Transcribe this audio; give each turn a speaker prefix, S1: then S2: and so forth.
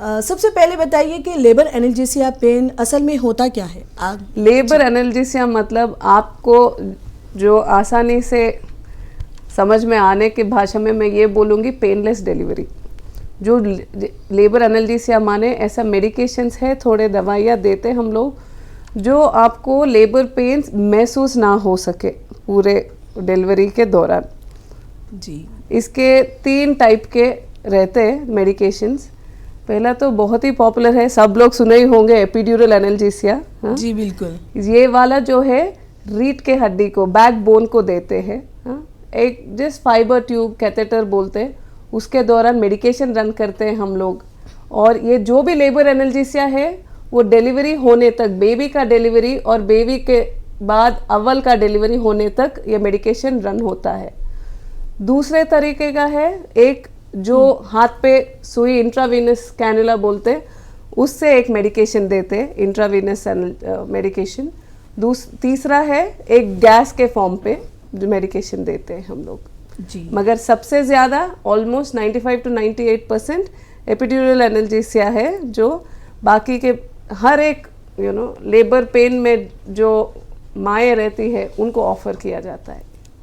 S1: सबसे पहले बताइए कि लेबर एनाल्जेसिया पेन असल में होता क्या है?
S2: लेबर एनाल्जेसिया मतलब आपको जो आसानी से समझ में आने की भाषा में मैं ये बोलूँगी पेनलेस डिलीवरी। जो लेबर एनाल्जेसिया माने ऐसा मेडिकेशंस है, थोड़े दवाइयाँ देते हम लोग जो आपको लेबर पेन्स महसूस ना हो सके पूरे डिलीवरी के दौरान।
S1: जी,
S2: इसके 3 टाइप के रहते हैं मेडिकेशंस। पहला तो बहुत ही पॉपुलर है, सब लोग सुने ही होंगे, एपिड्यूरल एनाल्जेसिया।
S1: जी बिल्कुल।
S2: ये वाला जो है रीढ़ के हड्डी को, बैकबोन को देते हैं। एक जिस फाइबर ट्यूब कैथेटर बोलते हैं उसके दौरान मेडिकेशन रन करते हैं हम लोग। और ये जो भी लेबर एनाल्जेसिया है वो डिलीवरी होने तक, बेबी का डिलीवरी और बेबी के बाद अव्वल का डिलीवरी होने तक ये मेडिकेशन रन होता है। दूसरे तरीके का है एक जो हाथ पे सुई, इंट्रावीनस कैनुला बोलते हैं, उससे एक मेडिकेशन देते हैं, इंट्रावीनस मेडिकेशन। तीसरा है एक गैस के फॉर्म पे जो मेडिकेशन देते हैं हम लोग।
S1: जी,
S2: मगर सबसे ज़्यादा ऑलमोस्ट 95 to 98% एपिड्यूरल एनाल्जेसिया है जो बाकी के हर एक लेबर पेन में जो माएँ रहती है उनको ऑफर किया जाता है।